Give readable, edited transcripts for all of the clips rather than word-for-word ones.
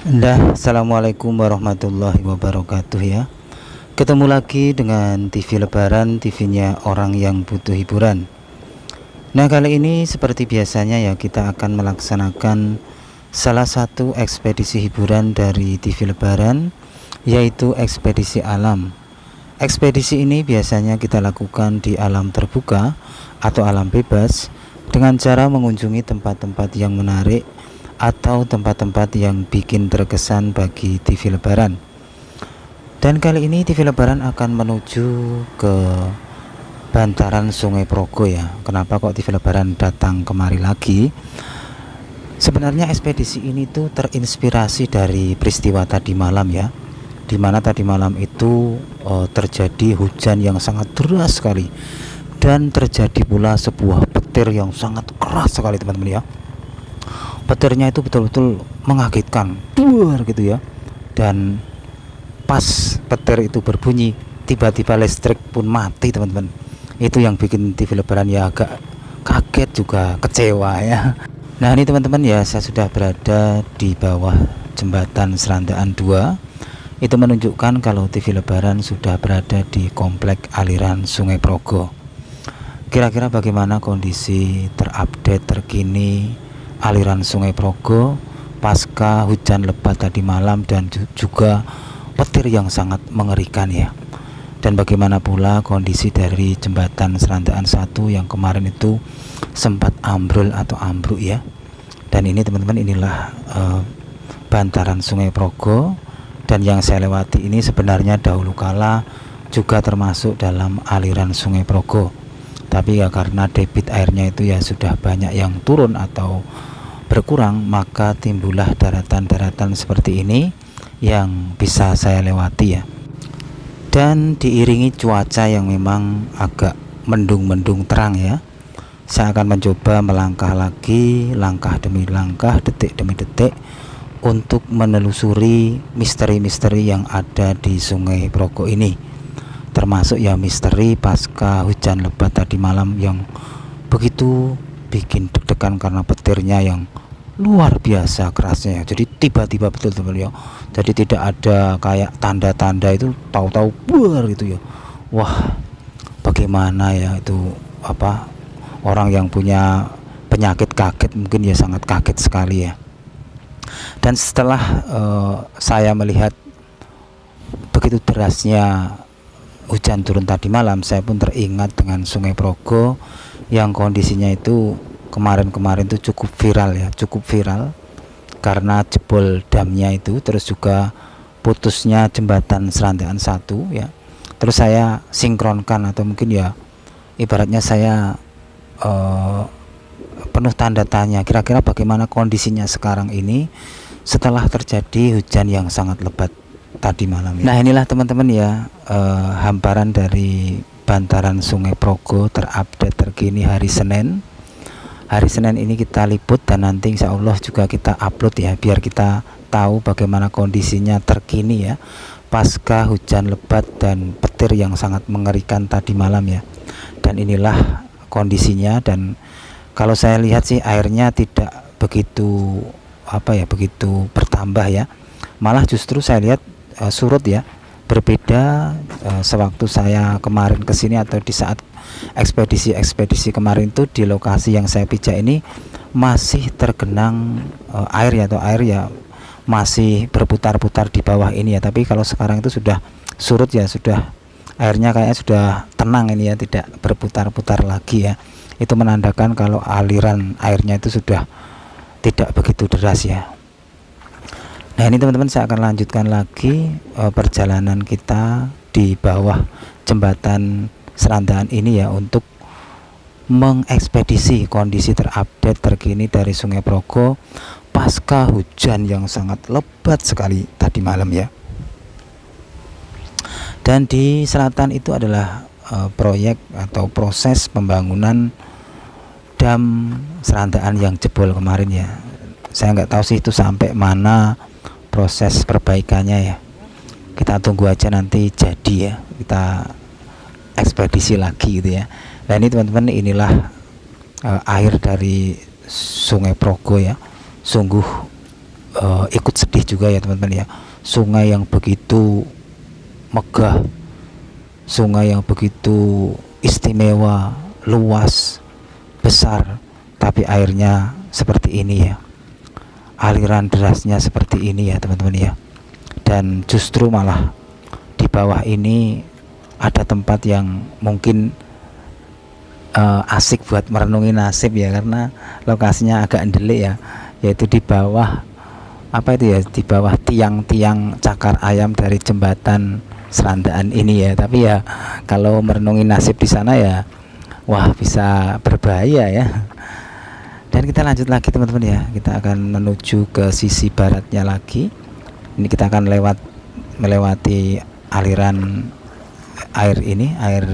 Assalamualaikum warahmatullahi wabarakatuh ya. Ketemu lagi dengan TV Lebaran, TV-nya orang yang butuh hiburan. Nah, kali ini seperti biasanya ya, kita akan melaksanakan salah satu ekspedisi hiburan dari TV Lebaran, yaitu ekspedisi alam. Ekspedisi ini biasanya kita lakukan di alam terbuka atau alam bebas dengan cara mengunjungi tempat-tempat yang menarik atau tempat-tempat yang bikin terkesan bagi TV Lebaran. Dan kali ini TV Lebaran akan menuju ke bantaran Sungai Progo ya. Kenapa kok TV Lebaran datang kemari lagi? Sebenarnya ekspedisi ini tuh terinspirasi dari peristiwa tadi malam ya, dimana tadi malam itu terjadi hujan yang sangat deras sekali, dan terjadi pula sebuah petir yang sangat keras sekali teman-teman ya. Petirnya itu betul-betul mengagetkan, duar gitu ya. Dan pas petir itu berbunyi, tiba-tiba listrik pun mati teman-teman. Itu yang bikin TV Lebaran ya agak kaget juga kecewa ya. Nah ini teman-teman ya, saya sudah berada di bawah jembatan Serandaan 2. Itu menunjukkan kalau TV Lebaran sudah berada di komplek aliran Sungai Progo. Kira-kira bagaimana kondisi terupdate terkini aliran Sungai Progo pasca hujan lebat tadi malam dan juga petir yang sangat mengerikan ya. Dan bagaimana pula kondisi dari jembatan Serandaan 1 yang kemarin itu sempat ambrol atau ambruk ya. Dan ini teman-teman, inilah bantaran Sungai Progo, dan yang saya lewati ini sebenarnya dahulu kala juga termasuk dalam aliran Sungai Progo. Tapi ya karena debit airnya itu ya sudah banyak yang turun atau berkurang, maka timbullah daratan-daratan seperti ini yang bisa saya lewati ya. Dan diiringi cuaca yang memang agak mendung-mendung terang ya, saya akan mencoba melangkah lagi, langkah demi langkah, detik demi detik, untuk menelusuri misteri-misteri yang ada di Sungai Progo ini, termasuk ya misteri pasca hujan lebat tadi malam yang begitu bikin deg-degan karena petirnya yang luar biasa kerasnya ya. Jadi tiba-tiba betul teman ya. Jadi tidak ada kayak tanda-tanda, itu tahu-tahu buar gitu ya. Wah, bagaimana ya itu, apa, orang yang punya penyakit kaget mungkin ya sangat kaget sekali ya. Dan setelah saya melihat begitu derasnya hujan turun tadi malam, saya pun teringat dengan Sungai Progo yang kondisinya itu kemarin-kemarin itu cukup viral karena jebol damnya itu, terus juga putusnya jembatan Serandaan 1 ya. Terus saya sinkronkan, atau mungkin ya ibaratnya saya penuh tanda tanya, kira-kira bagaimana kondisinya sekarang ini setelah terjadi hujan yang sangat lebat tadi malam ya. Nah inilah teman-teman ya, hamparan dari bantaran Sungai Progo terupdate terkini hari Senin. Hari Senin ini kita liput, dan nanti insya Allah juga kita upload ya, biar kita tahu bagaimana kondisinya terkini ya pasca hujan lebat dan petir yang sangat mengerikan tadi malam ya. Dan inilah kondisinya, dan kalau saya lihat sih airnya tidak begitu begitu bertambah ya, malah justru saya lihat surut ya. Berbeda sewaktu saya kemarin kesini atau di saat ekspedisi kemarin itu, di lokasi yang saya pijak ini masih tergenang air ya, atau air ya masih berputar-putar di bawah ini ya. Tapi kalau sekarang itu sudah surut ya, sudah airnya kayaknya sudah tenang ini ya, tidak berputar-putar lagi ya. Itu menandakan kalau aliran airnya itu sudah tidak begitu deras ya. Nah ini teman-teman, saya akan lanjutkan lagi perjalanan kita di bawah jembatan Serandaan ini ya, untuk mengekspedisi kondisi terupdate terkini dari Sungai Progo pasca hujan yang sangat lebat sekali tadi malam ya. Dan di selatan itu adalah proyek atau proses pembangunan dam Serandaan yang jebol kemarin ya. Saya nggak tahu sih itu sampai mana proses perbaikannya ya. Kita tunggu aja nanti jadi ya, kita ekspedisi lagi gitu ya. Nah ini teman-teman, inilah air dari Sungai Progo ya. Sungguh ikut sedih juga ya teman-teman ya. Sungai yang begitu megah, sungai yang begitu istimewa, luas, besar, tapi airnya seperti ini ya, aliran derasnya seperti ini ya teman-teman ya. Dan justru malah di bawah ini ada tempat yang mungkin asik buat merenungi nasib ya, karena lokasinya agak ndelik ya, yaitu di bawah apa itu ya, di bawah tiang-tiang cakar ayam dari jembatan Serandaan ini ya. Tapi ya kalau merenungi nasib di sana ya, wah bisa berbahaya ya. Dan kita lanjut lagi teman-teman ya, kita akan menuju ke sisi baratnya lagi. Ini kita akan melewati aliran air ini, air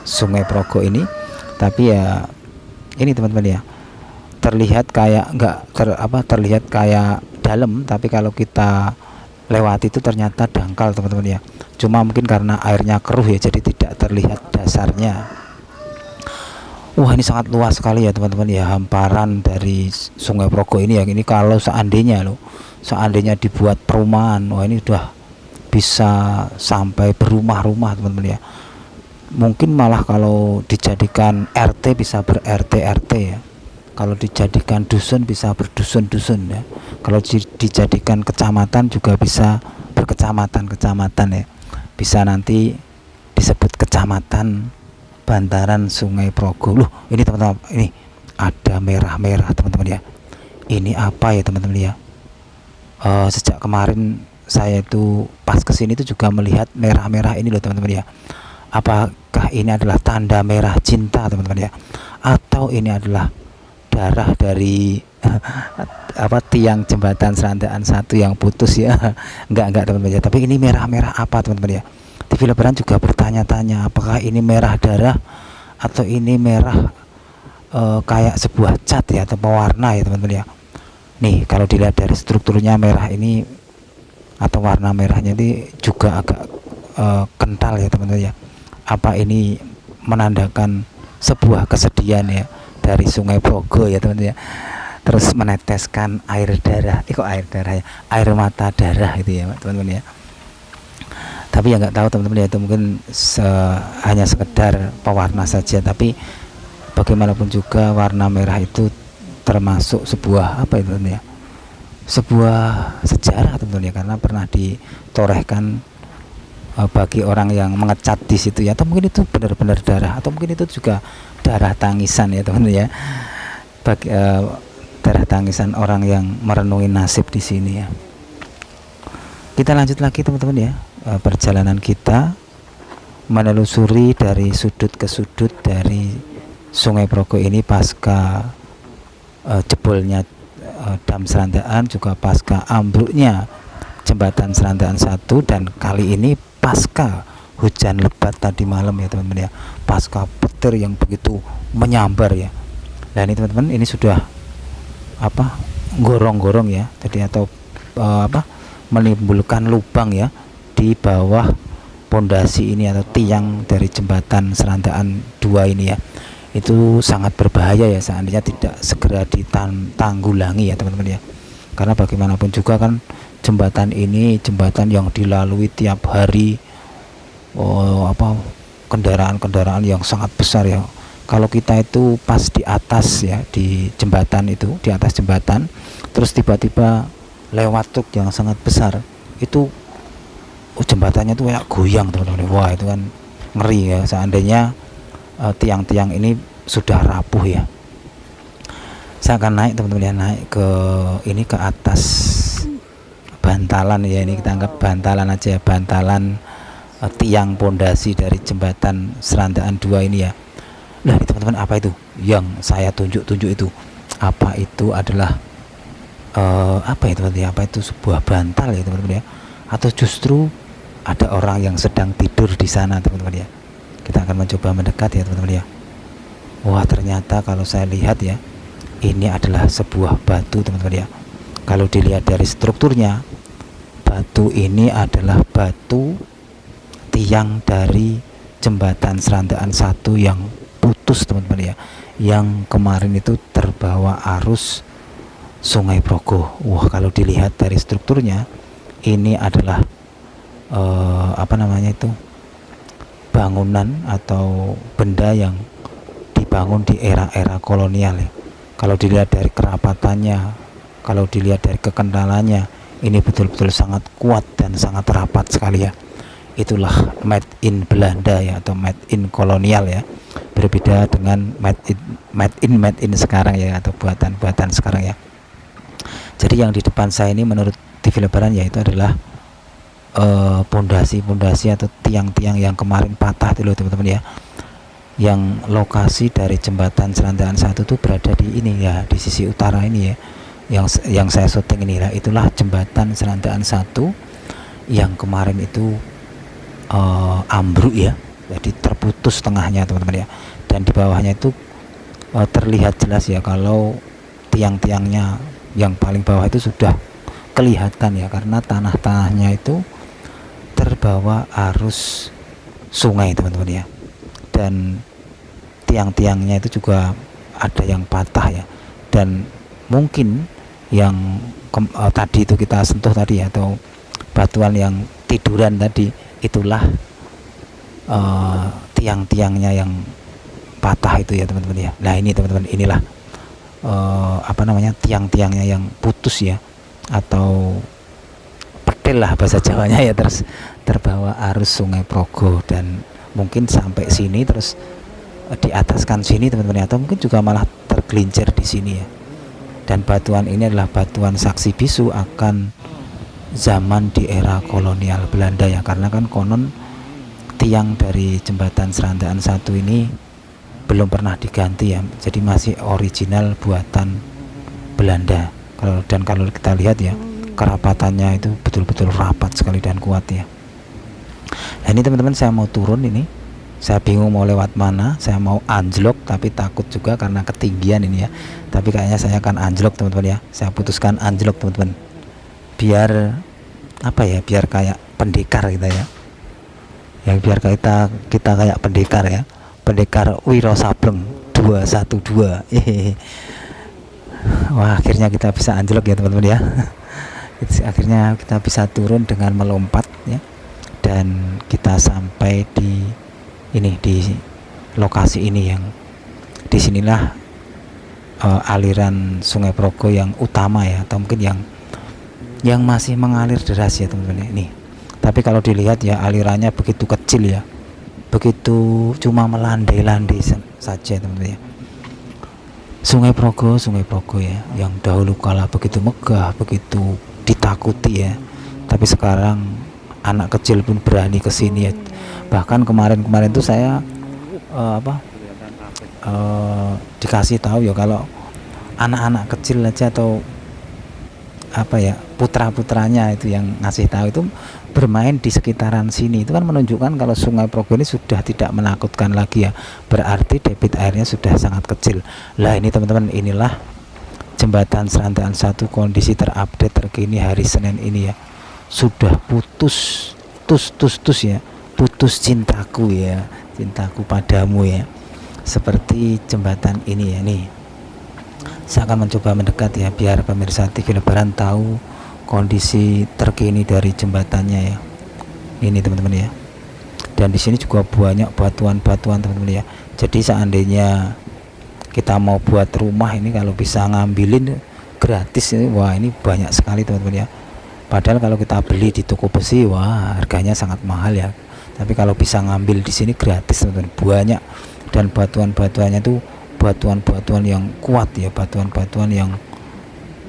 Sungai Progo ini. Tapi ya ini teman-teman ya, terlihat kayak terlihat kayak dalam, tapi kalau kita lewati itu ternyata dangkal teman-teman ya. Cuma mungkin karena airnya keruh ya, jadi tidak terlihat dasarnya. Wah, ini sangat luas sekali ya teman-teman ya, hamparan dari Sungai Progo ini ya. Ini kalau seandainya dibuat perumahan, wah ini udah bisa sampai berumah-rumah teman-teman ya. Mungkin malah kalau dijadikan RT bisa ber-RT-RT ya. Kalau dijadikan dusun bisa berdusun-dusun ya. Kalau dijadikan kecamatan juga bisa berkecamatan-kecamatan ya. Bisa nanti disebut kecamatan bantaran Sungai Progo. Loh, ini teman-teman, ini ada merah-merah teman-teman ya. Ini apa ya teman-teman ya? Sejak kemarin saya itu pas kesini itu juga melihat merah-merah ini loh teman-teman ya. Apakah ini adalah tanda merah cinta teman-teman ya, atau ini adalah darah dari tiang jembatan Serandaan 1 yang putus ya? Enggak teman-teman ya, tapi ini merah-merah apa teman-teman ya. TV Lebaran juga bertanya-tanya, apakah ini merah darah atau ini merah kayak sebuah cat ya, atau pewarna ya teman-teman ya. Nih kalau dilihat dari strukturnya, merah ini atau warna merahnya ini juga agak kental ya teman-teman ya. Apa ini menandakan sebuah kesedihan ya dari Sungai Progo ya teman-teman ya, terus meneteskan air darah. Kok air darah ya, air mata darah itu ya teman-teman ya. Tapi ya nggak tahu teman-teman ya, itu mungkin hanya sekedar pewarna saja. Tapi bagaimanapun juga warna merah itu termasuk sebuah apa itu teman-teman ya, sebuah sejarah teman-teman ya, karena pernah ditorehkan bagi orang yang mengecat di situ ya. Atau mungkin itu benar-benar darah, atau mungkin itu juga darah tangisan ya teman-teman ya, bagi darah tangisan orang yang merenungi nasib di sini ya. Kita lanjut lagi teman-teman ya, perjalanan kita menelusuri dari sudut ke sudut dari Sungai Progo ini pasca jebolnya dam Serandaan, juga pasca ambruknya jembatan Serandaan 1, dan kali ini pasca hujan lebat tadi malam ya teman-teman ya, pasca petir yang begitu menyambar ya. Dan ini teman-teman, ini sudah gorong-gorong ya tadi, atau menimbulkan lubang ya di bawah pondasi ini atau tiang dari jembatan Serandaan 2 ini ya. Itu sangat berbahaya ya seandainya tidak segera ditanggulangi ya teman-teman ya. Karena bagaimanapun juga kan jembatan ini jembatan yang dilalui tiap hari kendaraan-kendaraan yang sangat besar ya. Kalau kita itu pas di atas ya, di jembatan itu, di atas jembatan, terus tiba-tiba lewat truk yang sangat besar, itu jembatannya tuh kayak goyang teman-teman. Wah, itu kan ngeri ya seandainya tiang-tiang ini sudah rapuh ya. Saya akan naik teman-teman ya, naik ke atas bantalan ya. Ini kita anggap bantalan aja ya, bantalan tiang pondasi dari jembatan Serandaan 2 ini ya. Nah ini teman-teman, apa itu yang saya tunjuk-tunjuk itu? Apa itu adalah apa itu teman-teman ya? Apa itu sebuah bantal ya teman-teman ya? Atau justru ada orang yang sedang tidur di sana teman-teman ya? Kita akan mencoba mendekat ya teman-teman ya. Wah, ternyata kalau saya lihat ya, ini adalah sebuah batu teman-teman ya. Kalau dilihat dari strukturnya, batu ini adalah batu tiang dari jembatan Serandaan 1 yang putus teman-teman ya, yang kemarin itu terbawa arus Sungai Progo. Wah, kalau dilihat dari strukturnya, ini adalah apa namanya itu, bangunan atau benda yang dibangun di era-era kolonial ya. Kalau dilihat dari kerapatannya, kalau dilihat dari kekentalannya, ini betul-betul sangat kuat dan sangat rapat sekali ya. Itulah made in Belanda ya, atau made in kolonial ya. Berbeda dengan made in sekarang ya, atau buatan sekarang ya. Jadi yang di depan saya ini menurut TV Lebaran yaitu adalah pondasi-pondasi atau tiang-tiang yang kemarin patah itu loh teman-teman ya, yang lokasi dari jembatan Serandaan 1 itu berada di ini ya, di sisi utara ini ya, yang saya syuting ini lah. Itulah jembatan Serandaan 1 yang kemarin itu ambruk ya, jadi terputus tengahnya teman-teman ya, dan di bawahnya itu terlihat jelas ya kalau tiang-tiangnya yang paling bawah itu sudah kelihatan ya, karena tanah-tanahnya itu terbawa arus sungai teman-teman ya, dan tiang-tiangnya itu juga ada yang patah ya, dan mungkin yang tadi itu kita sentuh tadi ya, atau batuan yang tiduran tadi, itulah tiang-tiangnya yang patah itu ya teman-teman ya. Nah ini teman-teman, inilah apa namanya, tiang-tiangnya yang putus ya, atau petil lah bahasa Jawanya ya, terus terbawa arus Sungai Progo, dan mungkin sampai sini terus di ataskan sini teman-teman, atau mungkin juga malah tergelincir di sini ya. Dan batuan ini adalah batuan saksi bisu akan zaman di era kolonial Belanda ya, karena kan konon tiang dari jembatan Serandaan 1 ini belum pernah diganti ya, jadi masih original buatan Belanda. Kalau kita lihat ya, kerapatannya itu betul-betul rapat sekali dan kuat ya. Nah ini teman-teman, saya mau turun ini, saya bingung mau lewat mana. Saya mau anjlok tapi takut juga karena ketinggian ini ya, tapi kayaknya saya akan anjlok teman-teman ya. Saya putuskan anjlok teman-teman, biar apa ya, biar kayak pendekar kita ya, yang biar kita kayak pendekar ya, pendekar Wiro Sableng 212. Wah, akhirnya kita bisa anjlok ya teman-teman ya. Akhirnya kita bisa turun dengan melompat ya, dan kita sampai di ini, di lokasi ini, yang disinilah aliran Sungai Progo yang utama ya, atau mungkin yang masih mengalir deras ya teman-teman ini. Tapi kalau dilihat ya, alirannya begitu kecil ya, begitu cuma melandai-landai saja teman-teman ya. Sungai Progo ya, yang dahulu kala begitu megah, begitu ditakuti ya, tapi sekarang anak kecil pun berani ke sini ya. Bahkan kemarin tuh saya dikasih tahu ya, kalau anak-anak kecil aja atau apa ya, putra-putranya itu yang ngasih tahu itu bermain di sekitaran sini, itu kan menunjukkan kalau Sungai Progo ini sudah tidak menakutkan lagi ya, berarti debit airnya sudah sangat kecil. Lah ini teman-teman, inilah jembatan Serandaan 1 kondisi terupdate terkini hari Senin ini ya, sudah putus ya, putus cintaku ya, cintaku padamu ya, seperti jembatan ini ya. Nih saya akan mencoba mendekat ya, biar pemirsa TV Lebaran tahu kondisi terkini dari jembatannya ya. Ini teman-teman ya, dan di sini juga banyak batuan-batuan teman-teman ya. Jadi seandainya kita mau buat rumah ini, kalau bisa ngambilin gratis ini, wah ini banyak sekali teman-teman ya. Padahal kalau kita beli di toko besi, wah harganya sangat mahal ya. Tapi kalau bisa ngambil di sini gratis teman-teman, banyak. Dan batuan-batuannya tuh batuan-batuan yang kuat ya, batuan-batuan yang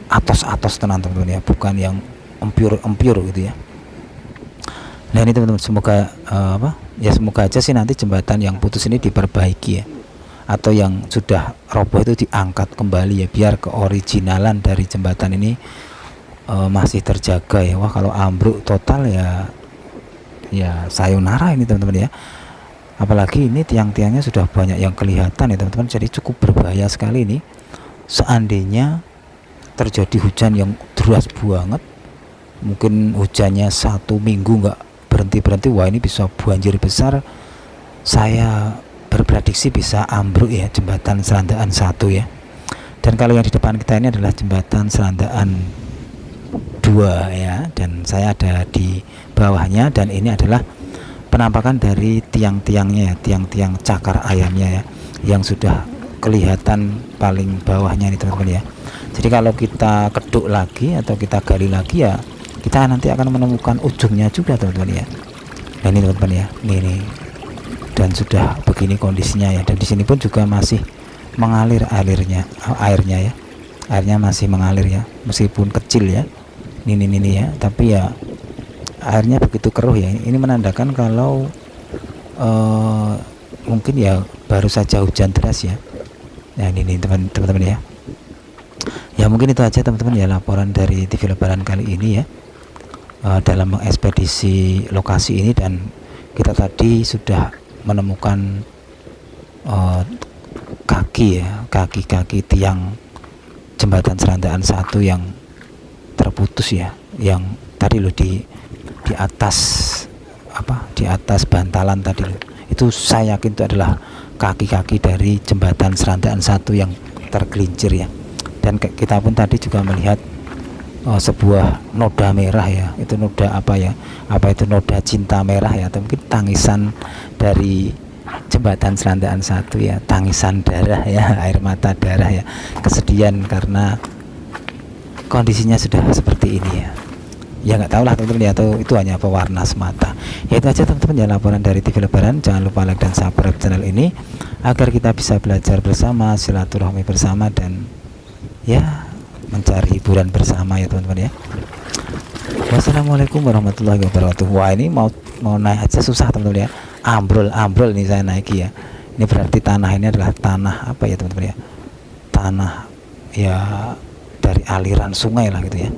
atos teman-teman ya, bukan yang empur gitu ya. Nah ini teman-teman, semoga semoga aja sih nanti jembatan yang putus ini diperbaiki ya, atau yang sudah roboh itu diangkat kembali ya, biar keoriginalan dari jembatan ini masih terjaga ya. Wah kalau ambruk total ya sayonara ini teman-teman ya. Apalagi ini tiang-tiangnya sudah banyak yang kelihatan ya teman-teman, jadi cukup berbahaya sekali ini. Seandainya terjadi hujan yang deras banget, mungkin hujannya 1 minggu nggak berhenti, wah ini bisa banjir besar. Saya berprediksi bisa ambruk ya jembatan Serandaan 1 ya. Dan kalau yang di depan kita ini adalah jembatan Serandaan 2 ya, dan saya ada di bawahnya, dan ini adalah penampakan dari tiang-tiangnya ya, tiang-tiang cakar ayamnya ya, yang sudah kelihatan paling bawahnya nih teman-teman ya. Jadi kalau kita keduk lagi atau kita gali lagi ya, kita nanti akan menemukan ujungnya juga teman-teman ya. Nah ini teman-teman ya, ini dan sudah begini kondisinya ya. Dan di sini pun juga masih mengalir airnya ya, airnya masih mengalir ya, meskipun kecil ya, ini ya, tapi ya airnya begitu keruh ya. Ini menandakan kalau mungkin ya baru saja hujan deras ya. Nah ini teman-teman ya. Ya mungkin itu aja teman-teman ya, laporan dari TV Lebaran kali ini ya, dalam mengekspedisi lokasi ini. Dan kita tadi sudah menemukan kaki tiang jembatan Serandaan 1 yang terputus ya, yang tadi loh di atas di atas bantalan tadi loh. Itu saya yakin itu adalah kaki-kaki dari jembatan Serandaan 1 yang tergelincir ya. Dan kita pun tadi juga melihat sebuah noda merah ya, itu noda apa itu noda cinta merah ya, atau mungkin tangisan dari jembatan Serandaan 1 ya, tangisan darah ya, air mata darah ya, kesedihan karena kondisinya sudah seperti ini ya. Ya nggak tahu lah teman-teman ya, atau itu hanya pewarna semata. Ya itu aja teman-teman ya, laporan dari TV Lebaran. Jangan lupa like dan subscribe channel ini agar kita bisa belajar bersama, silaturahmi bersama, dan ya mencari hiburan bersama ya teman-teman ya. Wassalamualaikum warahmatullahi wabarakatuh. Wah ini mau naik aja susah teman-teman ya, ambrol ini saya naiki ya. Ini berarti tanah ini adalah tanah apa ya teman-teman ya, tanah ya dari aliran sungai lah gitu ya.